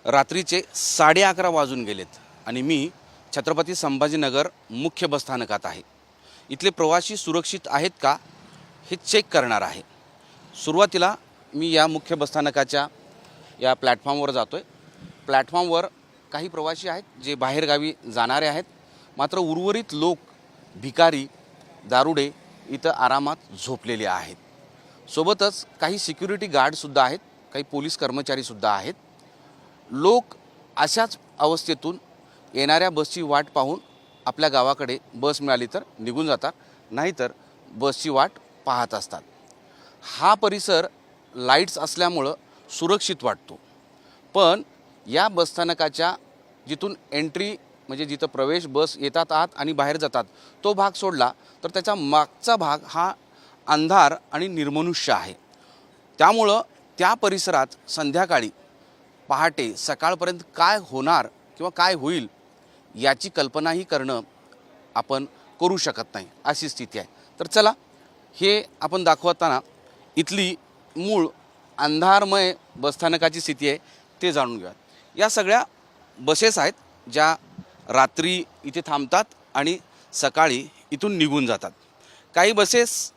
रात्रीचे 11:30 वाजून गेलेत आणि मी छत्रपती संभाजीनगर मुख्य बसस्थानकात आहे। इथले प्रवासी सुरक्षित आहेत का हे चेक करणार आहे। सुरुवातीला मी या मुख्य बसस्थानकाच्या या प्लॅटफॉर्मवर जातोय। प्लॅटफॉर्मवर काही प्रवासी आहेत जे बाहेरगावी जाणारे आहेत, मात्र उर्वरित लोक भिकारी दारुडे इथं आरामात झोपलेले आहेत। सोबतच काही सिक्युरिटी गार्डसुद्धा आहेत, काही पोलीस कर्मचारीसुद्धा आहेत। लोक अशाच अवस्थेतून येणाऱ्या बसची वाट पाहून आपल्या गावाकडे बस मिळाली तर निघून जातात, नाहीतर बसची वाट पाहत असतात। हा परिसर लाईट्स असल्यामुळं सुरक्षित वाटतो, पण या बसस्थानकाच्या जिथून एंट्री म्हणजे जिथं प्रवेश बस येतात आत आणि बाहेर जातात तो भाग सोडला तर त्याचा मागचा भाग हा अंधार आणि निर्मनुष्य आहे। त्यामुळं त्या परिसरात संध्याकाळी पहाटे सकाळपर्यंत काय होणार किंवा काय होईल याची कल्पनाही करणं आपण करू शकत नाही, अशी स्थिती आहे। तर चला हे आपण दाखवताना इथली मूळ अंधारमय बसस्थानकाची स्थिती आहे ते जाणून घेऊया। या सगळ्या बसेस आहेत ज्या रात्री इथे थांबतात आणि सकाळी इथून निघून जातात। काही बसेस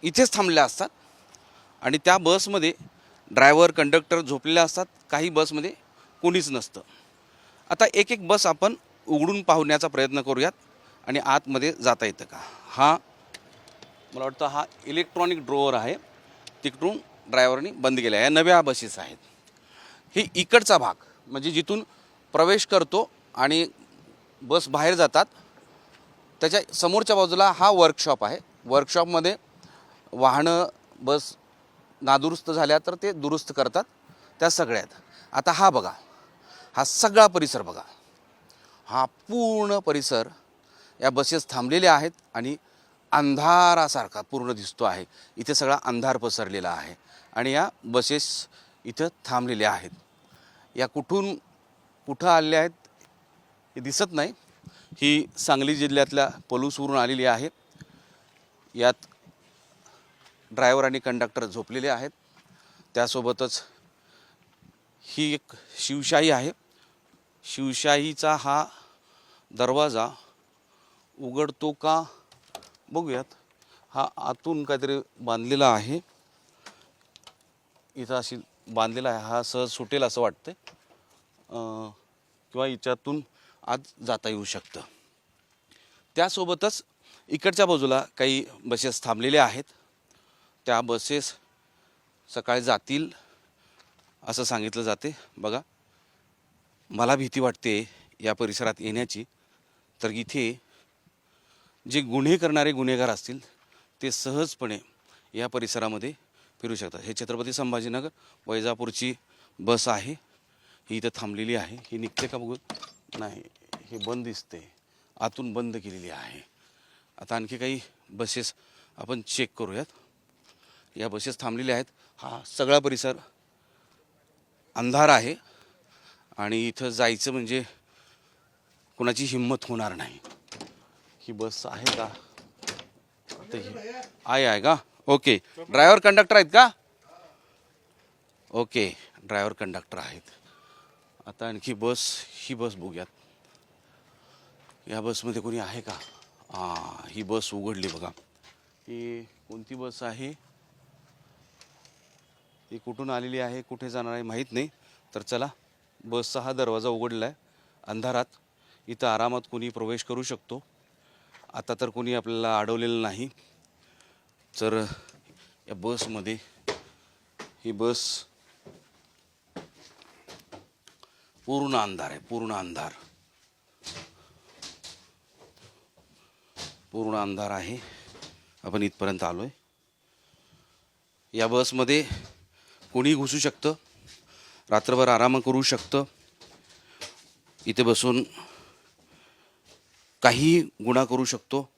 इथेच थांबलेल्या असतात आणि त्या बसमध्ये ड्रायव्हर कंडक्टर झोपलेले असतात, काही बसमध्ये कोणीच नसतं। आता एक एक बस आपण उघडून पाहण्याचा प्रयत्न करूयात आणि आतमध्ये जाता येतं का। हा मला वाटतं हा इलेक्ट्रॉनिक ड्रॉवर आहे, तिकडून ड्रायव्हरनी बंद केला आहे। या नव्या बसेस आहेत। ही इकडचा भाग म्हणजे जिथून प्रवेश करतो आणि बस बाहेर जातात त्याच्या समोरच्या बाजूला हा वर्कशॉप आहे। वर्कशॉपमध्ये वाहनं बस नादुरुस्त झाल्या तर ते दुरुस्त करतात, त्या सगळ्यात। आता हा बघा, हा सगळा परिसर बघा, हा पूर्ण परिसर या बसेस थांबलेल्या आहेत आणि अंधारासारखा पूर्ण दिसतो आहे। इथे सगळा अंधार पसरलेला आहे आणि या बसेस इथं थांबलेल्या आहेत। या कुठं आलेल्या आहेत हे दिसत नाही। ही सांगली जिल्ह्यातल्या पलूसवरून आलेली आहे। यात ड्रायव्हर आणि कंडक्टर झोपलेले आहेत। त्यासोबतच ही एक शिवशाही आहे। शिवशाहीचा हा दरवाजा उघडतो का बघूयात। हा आतून काहीतरी बांधलेला आहे, इथं अशी बांधलेला आहे। हा सहज सुटेल असं वाटतं किंवा याच्यातून आत जाता येऊ शकतं। त्यासोबतच इकडच्या बाजूला काही बसेस थांबलेल्या आहेत। त्या बसेस सकाळी जातील असं सांगितलं जाते। बघा, मला भीती वाटते या परिसरात येण्याची, तर इथे जे गुन्हे करणारे गुन्हेगार असतील ते सहजपणे या परिसरामध्ये फिरू शकतात। हे छत्रपती संभाजीनगर वैजापूरची बस आहे, ही इथं थांबलेली आहे। ही निघते का बघू, नाही, हे बंद दिसते, आतून बंद केलेली आहे। आता आणखी काही बसेस आपण चेक करूयात। या बसेस थांबलेल्या आहेत। हा सगळा परिसर अंधार आहे आणि इथं जायचं म्हणजे कोणाची हिंमत होणार नाही। ही बस आहे का, आहे का? ओके, ड्रायव्हर कंडक्टर आहेत का? ओके, ड्रायव्हर कंडक्टर आहेत। आता आणखी बस, ही बस बघूयात। या बसमध्ये कोणी आहे का? ही बस उघडली बघा। ही कोणती बस आहे, ही कुठून आलेली आहे, कुठे जाणार आहे माहीत नाही। तर चला, बसचा हा दरवाजा उघडला आहे। अंधारात इथं आरामात कोणी प्रवेश करू शकतो। आता तर कोणी आपल्याला अडवलेलं नाही। तर या बसमध्ये, ही बस पूर्ण अंधार आहे, पूर्ण अंधार, पूर्ण अंधार आहे। आपण इथपर्यंत आलोय। या बसमध्ये कोणी घुसू शकतं, रात्रभर आराम करू शकतं। इथे बसून काही गुन्हा करू शकतो,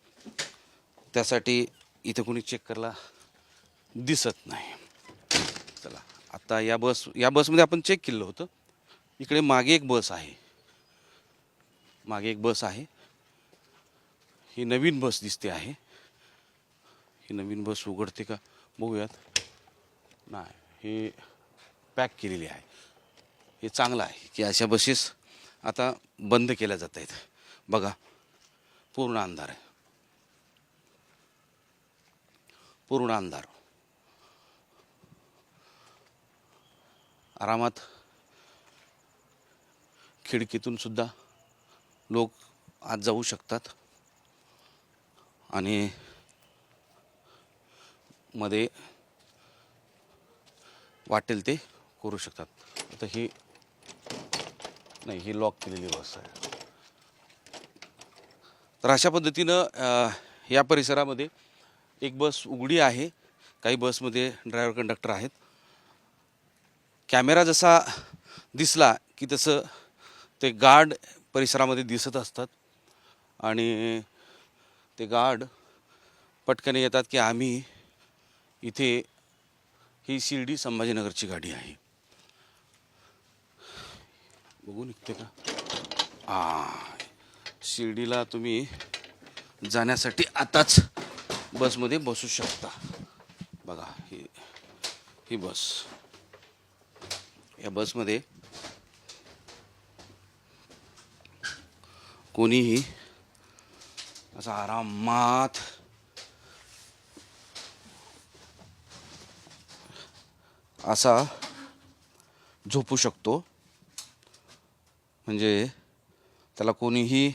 त्यासाठी इथे कोणी चेक करायला दिसत नाही। चला, आता या बसमध्ये आपण चेक केलं होतं। इकडे मागे एक बस आहे, मागे एक बस आहे। ही नवीन बस दिसते आहे। ही नवीन बस उघडते का बघूयात। नाही, हे पॅक केलेली आहे, हे चांगलं आहे। की अशा बसेस आता बंद केल्या जात आहेत. बघा पूर्ण अंधार आहे, पूर्ण अंधार. आरामात खिडकीतून सुद्धा लोक आत जाऊ शकतात आणि मध्ये वाटेल ते करू शकतात. आता ही नाही, ही लॉक केलेली बस आहे. तर अशा पद्धतीनं या परिसरामध्ये एक बस उघडी आहे, काही बसमध्ये ड्रायव्हर कंडक्टर आहेत. कॅमेरा जसा दिसला की तसं ते गार्ड परिसरामध्ये दिसत असतात आणि ते गार्ड पटकन येतात की आम्ही इथे, ही शिर्डी संभाजीनगरची गाडी आहे. बघू निघते का? शिर्डीला तुम्ही जाण्यासाठी आताच बसमध्ये बसू शकता. बघा ही बस, या बसमध्ये कोणीही असा आरामात असा झोपू शकतो. म्हणजे त्याला कोणीही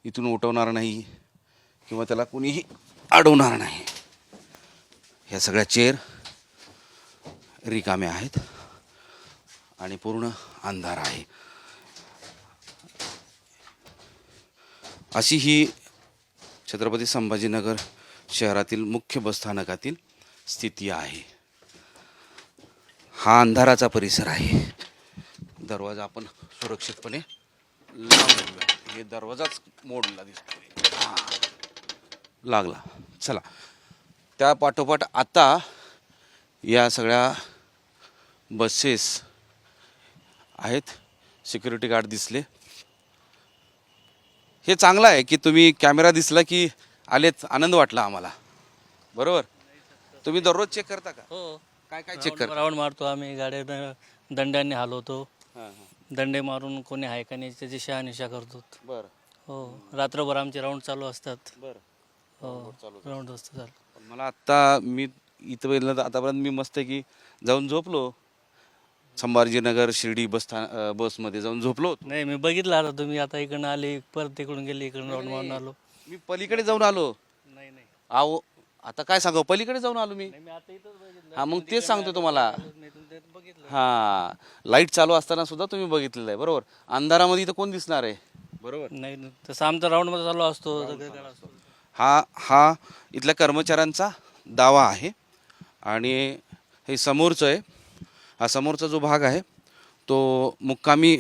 इथून उठवणार नाही किंवा त्याला कोणीही अडवणार नाही. ह्या सगळ्या चेअर रिकाम्या आहेत आणि पूर्ण अंधार आहे. अशी ही छत्रपती संभाजीनगर शहरातील मुख्य बसस्थानकातील स्थिती आहे. हा अंधाराचा परिसर आहे. दरवाजा आपण सुरक्षितपणे लावून, हे दरवाजाच मोडला दिसतोय. लागला. चला, त्या पाठोपाठ आता या सगळ्या बसेस आहेत. सिक्युरिटी गार्ड दिसले. हे चांगलं आहे की तुम्ही कॅमेरा दिसला की आलेत, आनंद वाटला आम्हाला. बरोबर. तुम्ही दररोज चेक करता का? हो, काय काय चेक करता? राऊंड मारतो आम्ही. गाड्या दंड्याने हलवतो. दंडे मारून कोणी आहे का नाही त्याची शहानिशा करतो. बरं. हो, रात्रभर आमचे राऊंड चालू असतात. बरं. हो, राऊंड असतं चालू. मला आत्ता मी इथं पहिलं तर आतापर्यंत मी मस्त की जाऊन झोपलो. संभाजीनगर शिर्डी बसमध्ये जाऊन झोपलो होतो. नाही, मी बघितलं आता तुम्ही आता इकडनं आले, परत तिकडून गेले, इकडून राऊंड मारून आलो. मी पलीकडे जाऊन आलो. नाही नाही आहो, आता काय सांगू, पलीकडे जाऊन आलो मी. मी आता इथंच बघितलं. हा, मग तेच सांगतो तुम्हाला. नाही तुम्ही बघितलं. हा, लाईट चालू असताना सुद्धा तुम्ही बघितलेलं आहे. बरोबर. अंधारामध्ये इथं कोण दिसणार आहे? बरोबर. नाही, तसं आमचा राऊंड मध्ये चालू असतो. हा इथल्या कर्मचाऱ्यांचा दावा आहे. आणि हे समोरचं आहे, हा समोरचा जो भाग आहे तो मुक्कामी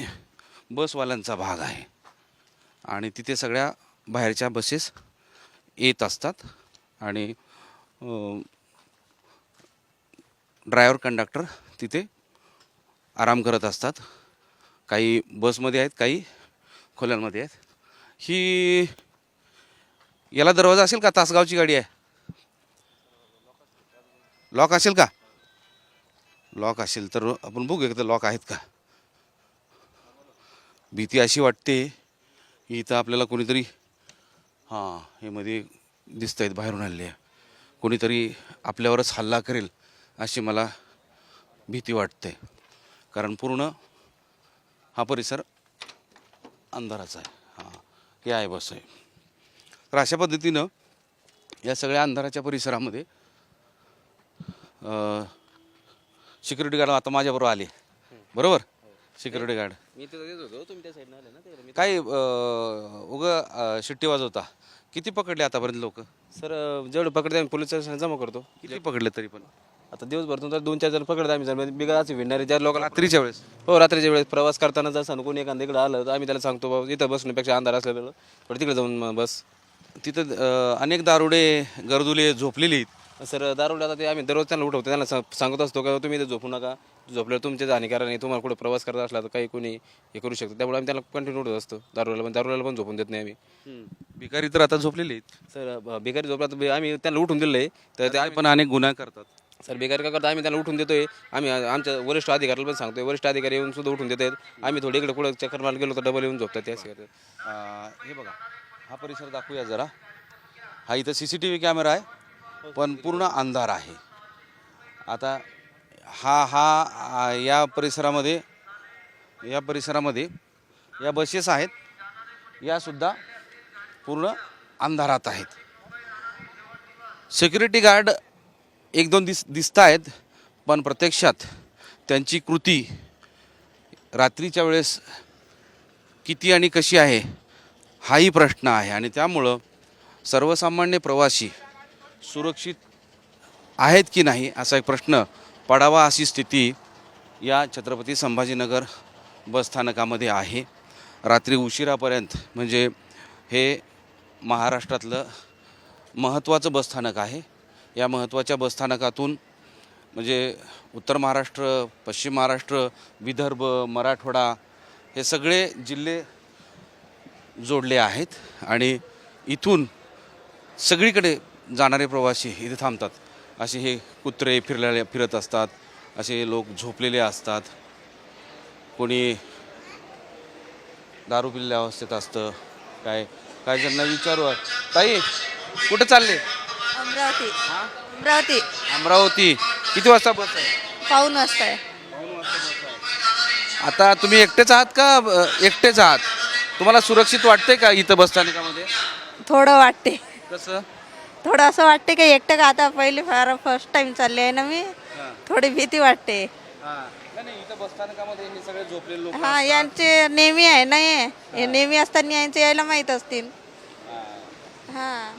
बसवाल्यांचा भाग आहे आणि तिथे सगळ्या बाहेरच्या बसेस येत असतात आणि ड्रायव्हर कंडक्टर तिथे आराम करत असतात. काही बसमध्ये आहेत, काही खोल्यांमध्ये आहेत. ही याला दरवाजा असेल का? तासगावची गाडी आहे. लॉक असेल का? लॉक असेल तर आपण बघू एकदा लॉक आहेत का. भीती अशी वाटते की इथं आपल्याला कोणीतरी, हां, हे मध्ये दिसत आहेत बाहेरून आलेले, कोणीतरी आपल्यावरच हल्ला करेल अशी मला भीती वाटते. कारण पूर्ण हा परिसर अंधाराचा आहे. हां, हे आहे बस आहे. तर अशा पद्धतीनं या सगळ्या अंधाराच्या परिसरामध्ये सिक्युरिटी गार्ड आता माझ्याबरोबर आले. बरोबर. सिक्युरिटी गार्ड मी तिथं येत होतो, तुम्ही त्या साईडनं आले ना ते. काय शिट्टी वाजवता? किती पकडले आतापर्यंत लोक? सर जेवढे पकडते आम्ही पोलीस स्टेशन जमा करतो. किती पकडले तरी पण? आता दिवसभर तर 2-4 जण पकडतो आम्ही. जर बिगा असे विणणारे ज्या लोकांना रात्रीच्या वेळेस? हो, रात्रीच्या वेळेस प्रवास करताना जर सांगू कोणी एखाद्या इकडे आलं तर आम्ही त्याला सांगतो बाबा इथं बसण्यापेक्षा अंधार असलेलं थोडं तिकडे जाऊन बस. तिथं अनेक दारुडे गरजुले झोपलेले आहेत. सर दारूला आता ते आम्ही दररोज त्यांना उठवतो, त्यांना सांगत असतो का तुम्ही इथं झोपू नका, झोपल्यावर तुमचे हानिकारक नाही, तुम्हाला कुठे प्रवास करत असला तर काही कोणी हे करू शकतो. त्यामुळे आम्ही त्याला कंटिन्यू उठवत असतो. दारूला पण झोपून देत नाही आम्ही. भिकारी तर आता झोपलेले आहेत. सर बिगारी झोपला तर आम्ही त्यांना उठून दिलं आहे तर ते पण अनेक गुन्हा करतात. सर बेकार का करतो आम्ही त्यांना उठून देतोय. आम्ही आमच्या वरिष्ठ अधिकाऱ्याला पण सांगतोय. वरिष्ठ अधिकारी येऊन सुद्धा उठून देत आहेत. आम्ही थोडी इकडे कुठं चक्कर मारला गेलो तर डबल येऊन झोपतात ते असे करतात. हे बघा, हा परिसर दाखवूया जरा. हा इथं CCTV कॅमेरा आहे, पण पूर्ण अंधार आहे. आता या परिसरामध्ये या बसेस आहेत, यासुद्धा पूर्ण अंधारात आहेत. सिक्युरिटी गार्ड 1-2 दिसत आहेत, पण प्रत्यक्षात त्यांची कृती रात्रीच्या वेळेस किती आणि कशी आहे हाही प्रश्न आहे. आणि त्यामुळं सर्वसामान्य प्रवासी सुरक्षित आहेत की नाही असा एक प्रश्न पडावा, अशी स्थिती या छत्रपती संभाजीनगर बसस्थानकामध्ये आहे. रात्री उशिरापर्यंत, म्हणजे हे महाराष्ट्रातलं महत्त्वाचं बसस्थानक आहे. या महत्त्वाच्या बसस्थानकातून म्हणजे उत्तर महाराष्ट्र, पश्चिम महाराष्ट्र, विदर्भ, मराठवाडा हे सगळे जिल्हे जोडले आहेत. आणि इथून सगळीकडे जाणारे प्रवासी इथे थांबतात. असे हे कुत्रे फिरत असतात, असे लोक झोपलेले असतात, कोणी दारू पिलेल्या अवस्थेत असतं. काय ज्यांना विचारू, ताई कुठं चालले? अमरावती. किती वाजता बस आहे? 5 वाजता आहे. आता तुम्ही एकटेच आहात का? एकटेच आहात. तुम्हाला सुरक्षित वाटते का इथं बसस्थानकामध्ये? थोडं वाटते, कसं? थोडं असं वाटते की एकटं का, आता पहिले फर्स्ट टाइम चालले आहे ना मी, थोडी भीती वाटते. नाही, इथं बसस्थानकामध्ये हे सगळे झोपलेले लोक. हा, यांचे नेहमी आहे ना, हे नेहमी असताना यांचे यायला माहीत असतील. हा,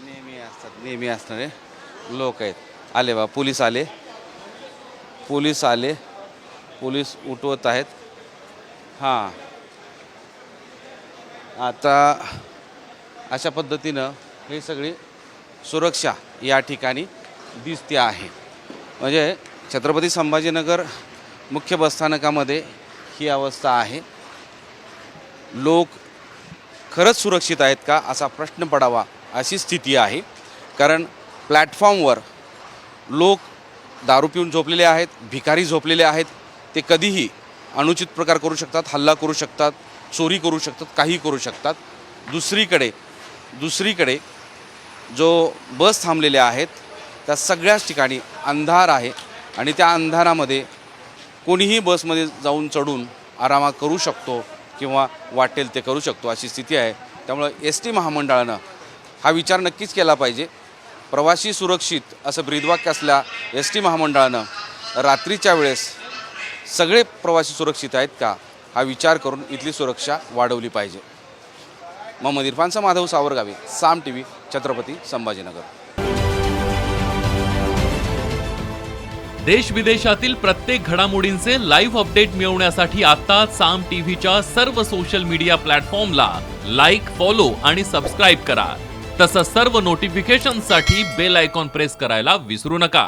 नेहमी असणारे लोक आहेत. आले बा, पोलीस आले, पोलीस उठवत आहेत. हां, आता अशा पद्धतीनं हे सगळी सुरक्षा या ठिकाणी दिसते आहे. म्हणजे छत्रपती संभाजीनगर मुख्य बसस्थानकामध्ये ही अवस्था आहे. लोक खरंच सुरक्षित आहेत का असा प्रश्न पडावा अशी स्थिती आहे. कारण प्लॅटफॉर्मवर लोक दारू पिऊन झोपलेले आहेत, भिकारी झोपलेले आहेत. ते कधीही अनुचित प्रकार करू शकतात, हल्ला करू शकतात, चोरी करू शकतात, काही करू शकतात. दुसरीकडे जो बस थांबलेल्या आहेत त्या सगळ्याच ठिकाणी अंधार आहे. आणि त्या अंधारामध्ये कोणीही बसमध्ये जाऊन चढून आराम करू शकतो किंवा वाटेल ते करू शकतो अशी स्थिती आहे. त्यामुळं ST महामंडळानं हा विचार नक्कीच केला पाहिजे. प्रवासी सुरक्षित असं ब्रीदवाक्य असल्या ST महामंडळानं रात्रीच्या वेळेस सगळे प्रवासी सुरक्षित आहेत का हा विचार करून इथली सुरक्षा वाढवली पाहिजे. मोहम्मद इरफानचा माधव सावरगावी, साम TV, छत्रपती संभाजीनगर. देश विदेशातील प्रत्येक घडामोडींचे लाईव्ह अपडेट मिळवण्यासाठी आता साम टीव्हीच्या सर्व सोशल मीडिया प्लॅटफॉर्मला लाईक, फॉलो आणि सबस्क्राईब करा. तसंच सर्व नोटिफिकेशनसाठी बेल आयकॉन प्रेस करायला विसरू नका.